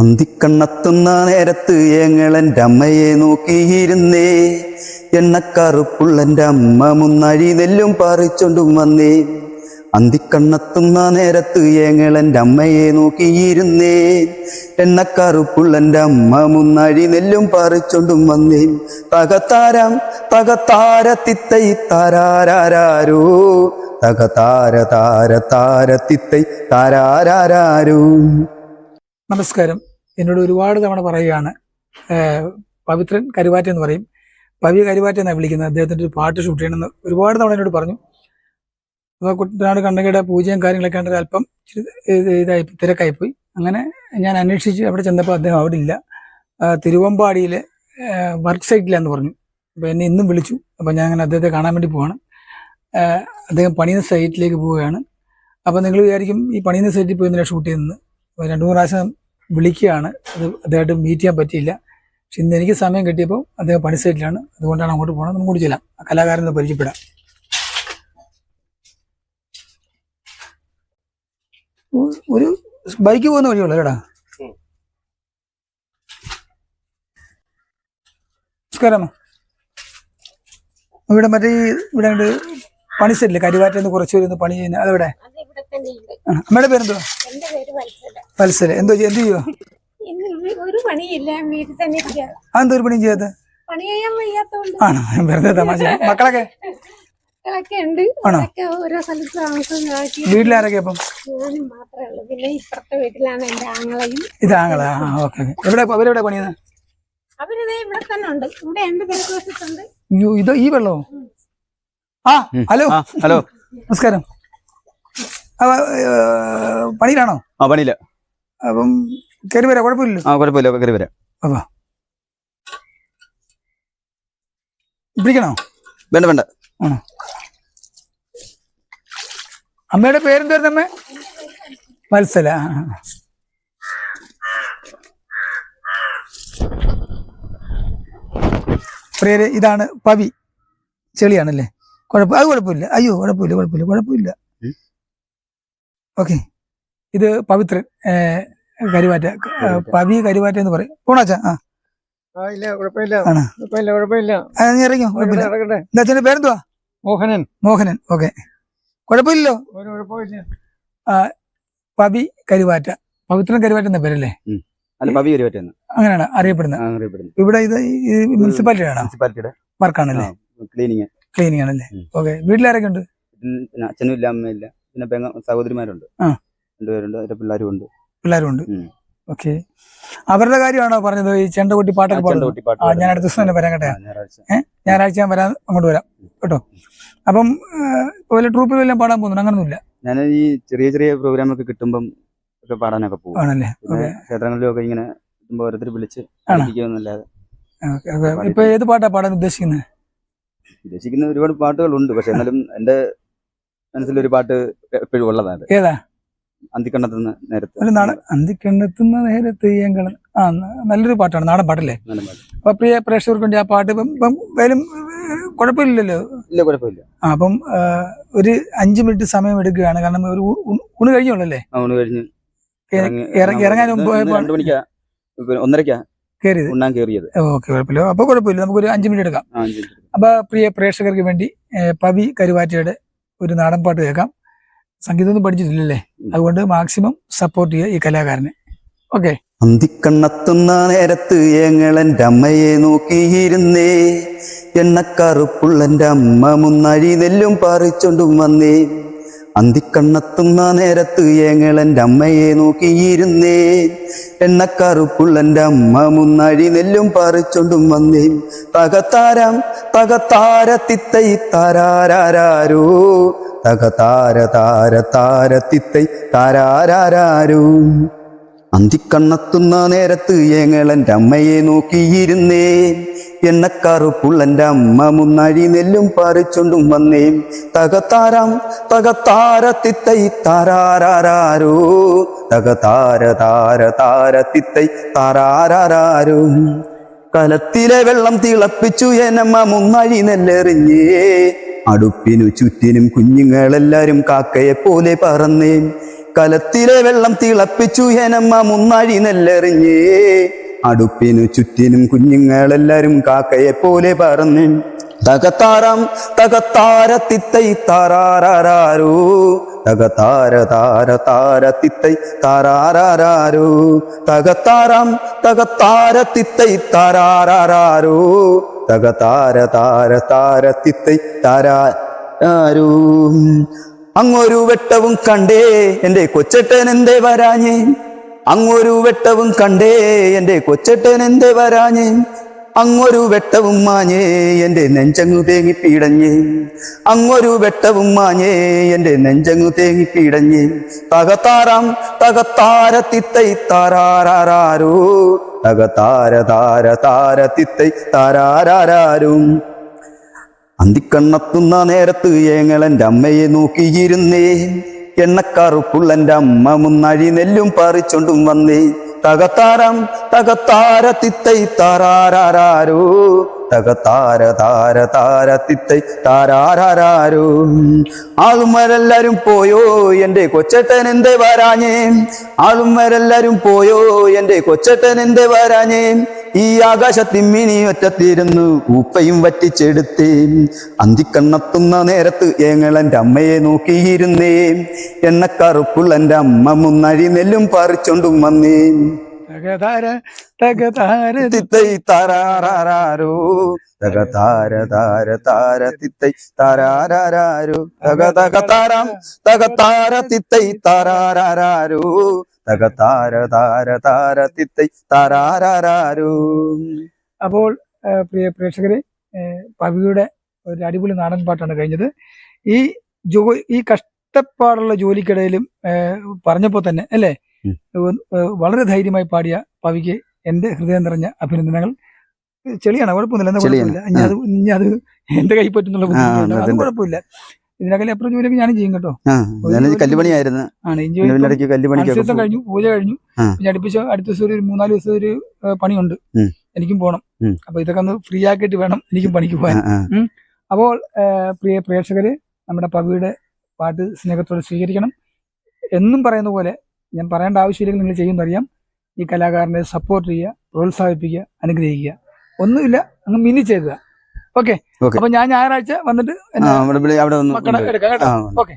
അന്തിക്കണ്ണെത്തുന്ന നേരത്ത് ഞങ്ങളെൻ്റെ അമ്മയെ നോക്കിയിരുന്നേ. എണ്ണക്കറുപ്പുള്ളെൻ്റെ അമ്മ മുന്നഴി നെല്ലും പറിച്ചോണ്ടും വന്നേ. അന്തിക്കണ്ണെത്തുന്ന നേരത്ത് ഞങ്ങളെൻ്റെ അമ്മയെ നോക്കിയിരുന്നേ. എണ്ണക്കറുപ്പുള്ളെൻ്റെ അമ്മ മുന്നഴി നെല്ലും പറിച്ചോണ്ടും വന്നേ. തകതാരം തകതാരത്തിത്തൈ താരാരാരോ, തകതാര താര താരത്തിത്തൈ താരാരാരോ. നമസ്കാരം. എന്നോട് ഒരുപാട് തവണ പറയുകയാണ്, പവിത്രൻ കരുവാറ്റ എന്ന് പറയും, പവി കരുവാറ്റ എന്നാണ് വിളിക്കുന്നത്, അദ്ദേഹത്തിൻ്റെ ഒരു പാട്ട് ഷൂട്ട് ചെയ്യണമെന്ന് ഒരുപാട് തവണ എന്നോട് പറഞ്ഞു. അപ്പോൾ കുട്ടനാട് കണ്ണകയുടെ പൂജയും കാര്യങ്ങളൊക്കെ ആണെങ്കിൽ അല്പം തിരക്കായിപ്പോയി. അങ്ങനെ ഞാൻ അന്വേഷിച്ച് അവിടെ ചെന്നപ്പോൾ അദ്ദേഹം അവിടെ ഇല്ല, തിരുവമ്പാടിയിലെ വർക്ക് സൈറ്റിലാന്ന് പറഞ്ഞു. അപ്പോൾ എന്നെ ഇന്നും വിളിച്ചു. അപ്പോൾ ഞാൻ അങ്ങനെ അദ്ദേഹത്തെ കാണാൻ വേണ്ടി പോവാണ്. അദ്ദേഹം പണിയുന്ന സൈറ്റിലേക്ക് പോവുകയാണ്. അപ്പോൾ നിങ്ങൾ വിചാരിക്കും ഈ പണിയുന്ന സൈറ്റിൽ പോയി എന്തിനാണ് ഷൂട്ട് ചെയ്യുന്നത്. 2-3 പ്രാവശ്യം വിളിക്കുകയാണ്, അത് അദ്ദേഹമായിട്ട് മീറ്റ് ചെയ്യാൻ പറ്റിയില്ല. പക്ഷെ ഇന്ന് എനിക്ക് സമയം കിട്ടിയപ്പോൾ അദ്ദേഹം പണി സൈറ്റിലാണ്, അതുകൊണ്ടാണ് അങ്ങോട്ട് പോകണം. നമുക്ക് കൂടി ചെല്ലാം, ആ കലാകാരനെ പരിചയപ്പെടാം. ഒരു ബൈക്ക് പോകുന്ന വഴിയുള്ളൂ കേടാ. നമസ്കാരം. ഇവിടെ മറ്റേ ഇവിടെ പണി സൈറ്റില്ലേ, കരുവാറ്റന്ന് കുറച്ച് പേര് പണി ചെയ്യുന്നത്, അതെവിടെ? അമ്മയുടെ പേരെന്തോ? വത്സല. എന്ത് ചെയ്യുവോ? അതെന്തോ ഒരു പണിയും ചെയ്യാത്ത? ആണോ, വെറുതെ തമാശ. മക്കളൊക്കെ ആണോ? വീട്ടിലാരൊക്കെ അപ്പം? ഇത് ആങ്ങള. ഓക്കെ. അവരെവിടെ പണിയുന്നത്? ഇതോ ഈ വെള്ളമോ? ഹലോ ഹലോ, നമസ്കാരം. പണിയിലാണോ? പണിയില്ല. അപ്പം കയറി വരാം, കുഴപ്പമില്ലല്ലോ? കുഴപ്പമില്ല, കയറി വരാം. അപ്പൊ പിടിക്കണോ? വേണ്ട വേണ്ട. ആണോ? അമ്മയുടെ പേരെന്തായിരുന്നു അമ്മ? വത്സല. പ്രിയരെ, ഇതാണ് പവി. ചെളിയാണല്ലേ? അത് കുഴപ്പമില്ല. അയ്യോ, കുഴപ്പമില്ല. ഓക്കെ. ഇത് പവിത്രൻ കരുവാറ്റ, പവി കരുവാറ്റ എന്ന് പറയും. പോണാച്ചാ? ഇറങ്ങിയോ? കുഴപ്പമില്ല. അച്ഛൻ്റെ പേരെന്തുവാ? മോഹനൻ. ഓക്കെ, കുഴപ്പമില്ലല്ലോ. പവി കരുവാറ്റ, പവിത്രൻ കരുവാറ്റ എന്ന പേരല്ലേ? അങ്ങനെയാണ് അറിയപ്പെടുന്നത്. ഇവിടെ ഇത് മുനിസിപ്പാലിറ്റിയുടെ വർക്കാണല്ലേ? ക്ലീനിങ് ആണല്ലേ? ഓക്കെ. വീട്ടിലാരൊക്കെ ഉണ്ട്? അച്ഛനും ഇല്ല, അമ്മയില്ല, പിന്നെ സഹോദരിമാരുണ്ട്, 2 പേരുണ്ട്, അവരുടെ പിള്ളേരും ഉണ്ട്. ഓക്കെ. അവരുടെ കാര്യമാണോ പറഞ്ഞത്, ഈ ചെണ്ടകൊട്ടി പാട്ടൊക്കെ പാടുന്നത്? ഞാൻ അടുത്ത ദിവസം തന്നെ വരാൻ കേട്ടെ. ഞായറാഴ്ച ഞാൻ വരാൻ, അങ്ങോട്ട് വരാം കേട്ടോ. അപ്പം വല്ല ട്രൂപ്പിലെല്ലാം പാടാൻ പോകുന്നു? അങ്ങനൊന്നുമില്ല. ഞാൻ ഈ ചെറിയ പ്രോഗ്രാമൊക്കെ കിട്ടുമ്പം ഒക്കെ പാടാനൊക്കെ പോകും. ആണല്ലേ? ക്ഷേത്രങ്ങളിലും ഒക്കെ ഇങ്ങനെ ഓരോരുത്തർ വിളിച്ച് ന്നല്ലാതെ. ഇപ്പൊ ഏത് പാട്ടാ പാടാൻ ഉദ്ദേശിക്കുന്നത്? ഒരുപാട് പാട്ടുകളുണ്ട്, പക്ഷെ എന്നാലും എന്റെ മനസ്സിലൊരു പാട്ട് എപ്പോഴും ഉള്ളതാണ്. ഏതാ? അന്തിക്കണ്ണെത്തുന്ന നേരത്ത്. അന്തിക്കണ്ണെത്തുന്ന നേരത്ത് നല്ലൊരു പാട്ടാണ്, നാടൻ പാട്ടല്ലേ? അപ്പൊ പ്രിയ പ്രേക്ഷകർക്ക് വേണ്ടി ആ പാട്ട് ഇപ്പം കുഴപ്പമില്ലല്ലോ? ഇല്ല, കുഴപ്പമില്ല. അപ്പം ഒരു 5 മിനിറ്റ് സമയം എടുക്കുകയാണ്, കാരണം ഒരു ഊണ് കഴിഞ്ഞോളല്ലേ? ഊണ് കഴിഞ്ഞ് ഇറങ്ങാൻ 2 മണിക്കാ 1:30 കയറിയത്. ഓക്കെ, കുഴപ്പമില്ല. അപ്പൊ കുഴപ്പമില്ല, നമുക്കൊരു 5 മിനിറ്റ് എടുക്കാം. അപ്പൊ പ്രിയ പ്രേക്ഷകർക്ക് വേണ്ടി പവി കരുവാറ്റയുടെ ഒരു നാടൻ പാട്ട് കേൾക്കാം. സംഗീതമൊന്നും പഠിച്ചിട്ടില്ലല്ലേ, അതുകൊണ്ട് മാക്സിമം സപ്പോർട്ട് ചെയ്യുക ഈ കലാകാരനെ. ഓക്കെ. അന്തിക്കണ്ണെത്തുന്ന നേരത്ത് ഞങ്ങളെൻ്റെ അമ്മയെ നോക്കിയിരുന്നേ. എണ്ണക്കറുപ്പുള്ളെൻ്റെ അമ്മ മുന്നഴി നെല്ലും പറിച്ചോണ്ടും വന്നേ. അന്തിക്കണ്ണെത്തുന്ന നേരത്ത് ഞങ്ങളെൻ്റെ അമ്മയെ നോക്കിയിരുന്നേ. എണ്ണക്കറുപ്പുള്ളെൻ്റെ അമ്മ മുന്നഴി നെല്ലും പറിച്ചോണ്ടും വന്നേ. തകതാരം തകതാരത്തിത്തൈ താരാരാരോ, തകതാര താര താരത്തിത്തൈ താരാരാരോ. അന്തിക്കണ്ണെത്തുന്ന നേരത്ത് ഞങ്ങളെൻ്റെ അമ്മയെ നോക്കിയിരുന്നേ. എണ്ണക്കറുപ്പുള്ളെൻ്റെ അമ്മ മുന്നഴി നെല്ലും പറിച്ചോണ്ടും വന്നേ. തകതാരം തകതാരത്തിത്തൈ താരാരാരോ, തകതാര താര താരത്തിത്തൈ താരാരാരോ. കലത്തിലെ വെള്ളം തിളപ്പിച്ചു എന്നമ്മ മുന്നഴി നെല്ലെറിഞ്ഞേ. അടുപ്പിനു ചുറ്റിനും കുഞ്ഞുങ്ങളെല്ലാരും കാക്കയെ പോലെ പറന്നേ. കലത്തിലെ വെള്ളം തിളപ്പിച്ചു ഹേനമ്മ മുന്നാഴി നെല്ലെറിഞ്ഞേ. അടുപ്പിനു ചുറ്റിനും കുഞ്ഞുങ്ങളെല്ലാരും കാക്കയെ പോലെ പറന്ന്. തകത്താറാം തകത്താര തിത്തൈ താരാരാരോ, തകത്താര താര താര തിത്തൈ താരാരാരോ, തകത്താറാം തകത്താര തിത്തൈ താരാരാരോ, തകതാര താര താര തിത്തൈ താരാരോ. അങ്ങൊരു വെട്ടവും കണ്ടേ എന്റെ കൊച്ചേട്ടൻ എന്തേ വരാഞ്ഞേ, അങ്ങൊരു വെട്ടവും കണ്ടേ എന്റെ കൊച്ചേട്ടൻ എന്തേ വരാഞ്ഞേ, അങ്ങൊരു വെട്ടവും മാഞ്ഞേ എന്റെ നെഞ്ചങ്ങു തേങ്ങി പീടഞ്ഞേ, അങ്ങൊരു വെട്ടവും മാഞ്ഞേ എന്റെ നെഞ്ചങ്ങു തേങ്ങി പീടഞ്ഞേ. തകത്താറാം തകത്താര തിത്തൈ താരാരാരോ, തകതാര താര താര തിത്തൈ താരാരാരോ. അന്തിക്കണ്ണത്തുന്ന നേരത്ത് ഏങ്ങളെന്റെ അമ്മയെ നോക്കിയിരുന്നേ, എണ്ണക്കറുപ്പുള്ളെന്റെ അമ്മ മുന്നഴി നെല്ലും പറിച്ചോണ്ടും വന്നേ. തകത്താരം തകത്താര തിത്തൈ താരാരാരോ, തകതാര താര താര തിത്തൈ താരാരാരോ. ആളുമാരെല്ലാരും പോയോ എന്റെ കൊച്ചേട്ടൻ എന്തേ വരാഞ്ഞേ, ആളുമാരെല്ലാരും പോയോ എന്റെ കൊച്ചേട്ടൻ എന്തേ വരാഞ്ഞേ. ഈ ആകാശത്തിമ്മിനി ഒറ്റത്തിരുന്നു ഉപ്പയും വറ്റിച്ചെടുത്തേ, അന്തിക്കണ്ണത്തുന്ന നേരത്ത് ഏങ്ങളെന്റെ അമ്മയെ നോക്കിയിരുന്നേ, എണ്ണക്കറുപ്പുള്ളെന്റെ അമ്മ മുന്നഴി നെല്ലും പറിച്ചോണ്ടും വന്നേ. തകതാര തകതാര തിത്തൈ താരാരാരോ, തകതാര താര താര തിത്തൈ താരാരാരോ, തകതകതാരം തകതാര തിത്തൈ താരാരാരോ, തകതാര താര താര തിത്തൈ താരാരാരോ. അപ്പോൾ പ്രിയ പ്രേക്ഷകരെ, പവിയുടെ ഒരു അടിപൊളി നാടൻ പാട്ടാണ് കഴിഞ്ഞത്. ഈ കഷ്ടപ്പാടുള്ള ജോലിക്കിടയിലും പറഞ്ഞപ്പോൾ തന്നെ അല്ലേ, വളരെ ധൈര്യമായി പാടിയ പവിക്ക് എന്റെ ഹൃദയം നിറഞ്ഞ അഭിനന്ദനങ്ങൾ. ചെളിയാണ്, കുഴപ്പമൊന്നുമില്ല. ഇനി അത് എന്റെ കൈ പറ്റുന്നുള്ള ബുദ്ധിമുട്ടുണ്ട്, അത് കുഴപ്പമില്ല. ഇതിനകലെ അപ്പുറം ജോലിയൊക്കെ ഞാനും ചെയ്യും കേട്ടോ. കല്ലുപണിയായിരുന്നു, കഴിഞ്ഞു, പൂജ കഴിഞ്ഞു. പിന്നെ അടുത്ത ദിവസം ഒരു 3-4 ദിവസം ഒരു പണിയുണ്ട്, എനിക്കും പോകണം. അപ്പൊ ഇതൊക്കെ ഒന്ന് ഫ്രീ ആക്കിയിട്ട് വേണം എനിക്കും പണിക്ക് പോകാൻ. അപ്പോൾ പ്രിയ പ്രേക്ഷകര്, നമ്മുടെ പവിയുടെ പാട്ട് സ്നേഹത്തോടെ സ്വീകരിക്കണം. എന്നും പറയുന്ന പോലെ, ഞാൻ പറയേണ്ട ആവശ്യമില്ലെങ്കിൽ നിങ്ങൾ ചെയ്യുന്നറിയാം. ഈ കലാകാരനെ സപ്പോർട്ട് ചെയ്യുക, പ്രോത്സാഹിപ്പിക്കുക, അനുഗ്രഹിക്കുക. ഒന്നുമില്ല, അങ്ങ് മിന്നിച്ചേക്കുക. ഓക്കെ. അപ്പൊ ഞാൻ ഞായറാഴ്ച വന്നിട്ട് മക്കളെ എടുക്കാം കേട്ടോ. ഓക്കെ.